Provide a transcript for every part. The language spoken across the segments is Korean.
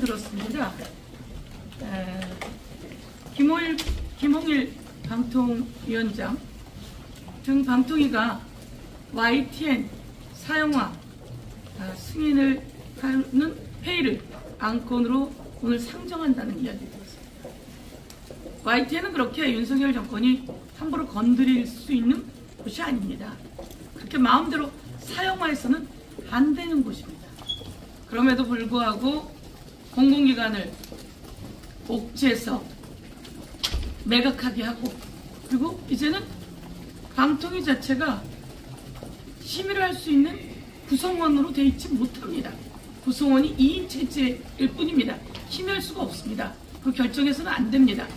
들었습니다. 김홍일 방통위원장 등 방통위가 YTN 사형화 승인을 하는 회의를 안건으로 오늘 상정한다는 이야기 들었습니다. YTN은 그렇게 윤석열 정권이 함부로 건드릴 수 있는 곳이 아닙니다. 그렇게 마음대로 사형화해서는 안 되는 곳입니다. 그럼에도 불구하고 공공기관을 옥죄해서 매각하게 하고, 그리고 이제는 방통위 자체가 심의를 할 수 있는 구성원으로 되어 있지 못합니다. 구성원이 2인 체제일 뿐입니다. 심의할 수가 없습니다. 그 결정해서는 안 됩니다.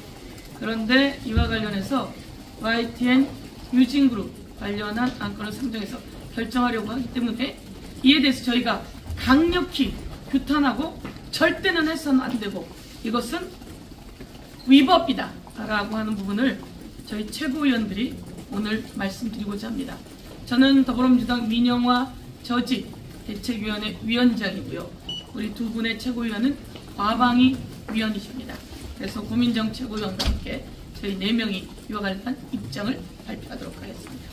그런데 이와 관련해서 YTN 유진그룹 관련한 안건을 상정해서 결정하려고 하기 때문에 이에 대해서 저희가 강력히 규탄하고 절대는 해서는 안 되고 이것은 위법이다 라고 하는 부분을 저희 최고위원들이 오늘 말씀드리고자 합니다. 저는 더불어민주당 민영화 저지 대책위원회 위원장이고요. 우리 두 분의 최고위원은 과방위 위원이십니다. 그래서 고민정 최고위원과 함께 저희 4명이 이와 관련한 입장을 발표하도록 하겠습니다.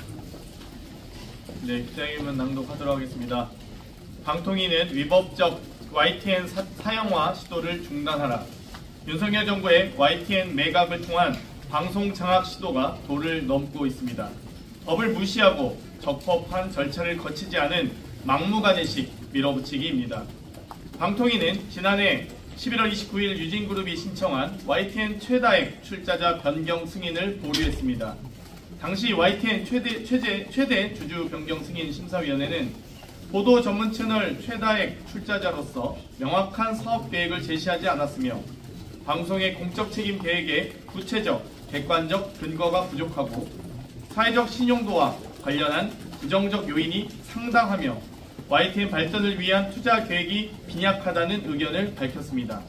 네, 입장의문 낭독하도록 하겠습니다. 방통위는 위법적 YTN 사형화 시도를 중단하라. 윤석열 정부의 YTN 매각을 통한 방송 장악 시도가 도를 넘고 있습니다. 법을 무시하고 적법한 절차를 거치지 않은 막무가내식 밀어붙이기입니다. 방통위는 지난해 11월 29일 유진그룹이 신청한 YTN 최다액 출자자 변경 승인을 보류했습니다. 당시 YTN 최대 주주 변경 승인 심사위원회는 보도 전문 채널 최다액 출자자로서 명확한 사업 계획을 제시하지 않았으며 방송의 공적 책임 계획에 구체적, 객관적 근거가 부족하고 사회적 신용도와 관련한 부정적 요인이 상당하며 YTN 발전을 위한 투자 계획이 빈약하다는 의견을 밝혔습니다.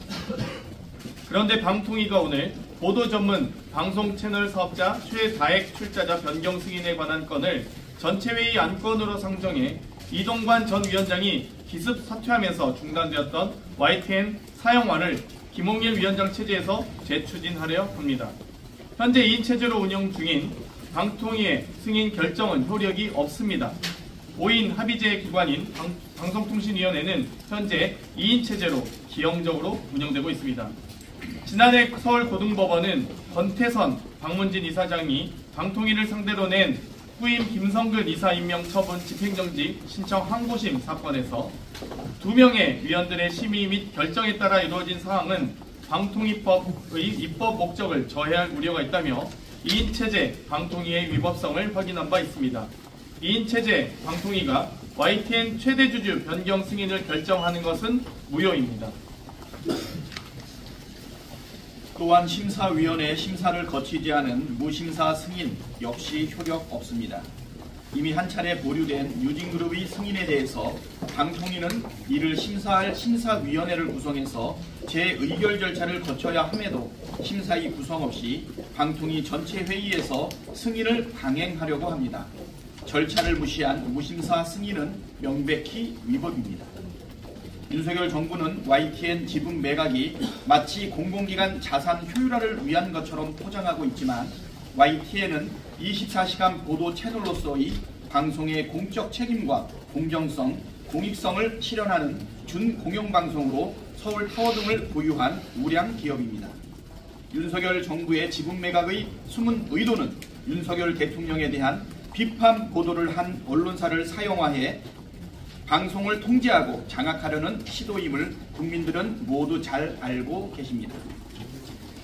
그런데 방통위가 오늘 보도 전문 방송 채널 사업자 최다액 출자자 변경 승인에 관한 건을 전체회의 안건으로 상정해 이동관 전 위원장이 기습 사퇴하면서 중단되었던 YTN 사형화를 김홍일 위원장 체제에서 재추진하려 합니다. 현재 2인 체제로 운영 중인 방통위의 승인 결정은 효력이 없습니다. 5인 합의제 기관인 방송통신위원회는 현재 2인 체제로 기형적으로 운영되고 있습니다. 지난해 서울고등법원은 권태선, 박문진 이사장이 방통위를 상대로 낸 후임 김성근 이사 임명 처분 집행정지 신청 항고심 사건에서 2명의 위원들의 심의 및 결정에 따라 이루어진 사항은 방통위법의 입법 목적을 저해할 우려가 있다며 2인 체제 방통위의 위법성을 확인한 바 있습니다. 2인 체제 방통위가 YTN 최대 주주 변경 승인을 결정하는 것은 무효입니다. 또한 심사위원회 심사를 거치지 않은 무심사 승인 역시 효력 없습니다. 이미 한 차례 보류된 유진그룹의 승인에 대해서 방통위는 이를 심사할 심사위원회를 구성해서 재의결 절차를 거쳐야 함에도 심사위 구성 없이 방통위 전체 회의에서 승인을 강행하려고 합니다. 절차를 무시한 무심사 승인은 명백히 위법입니다. 윤석열 정부는 YTN 지분 매각이 마치 공공기관 자산 효율화를 위한 것처럼 포장하고 있지만 YTN은 24시간 보도 채널로서의 방송의 공적 책임과 공정성, 공익성을 실현하는 준공영방송으로 서울 타워 등을 보유한 우량 기업입니다. 윤석열 정부의 지분 매각의 숨은 의도는 윤석열 대통령에 대한 비판 보도를 한 언론사를 사용화해 방송을 통제하고 장악하려는 시도임을 국민들은 모두 잘 알고 계십니다.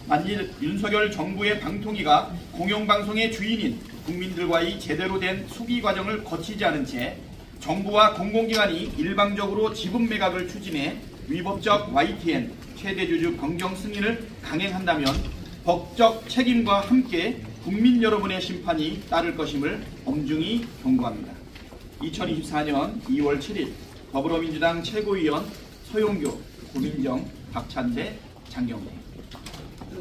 만일 윤석열 정부의 방통위가 공영방송의 주인인 국민들과의 제대로 된 수기 과정을 거치지 않은 채 정부와 공공기관이 일방적으로 지분 매각을 추진해 위법적 YTN 최대주주 변경 승인을 강행한다면 법적 책임과 함께 국민 여러분의 심판이 따를 것임을 엄중히 경고합니다. 2024년 2월 7일 더불어민주당 최고위원 서용교, 고민정, 박찬대, 장경래.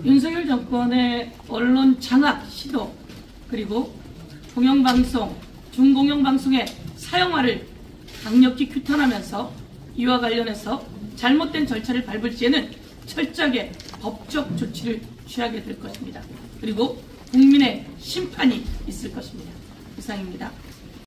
윤석열 정권의 언론 장악 시도 그리고 공영방송, 중공영방송의 사형화를 강력히 규탄하면서 이와 관련해서 잘못된 절차를 밟을 시에는 철저하게 법적 조치를 취하게 될 것입니다. 그리고 국민의 심판이 있을 것입니다. 이상입니다.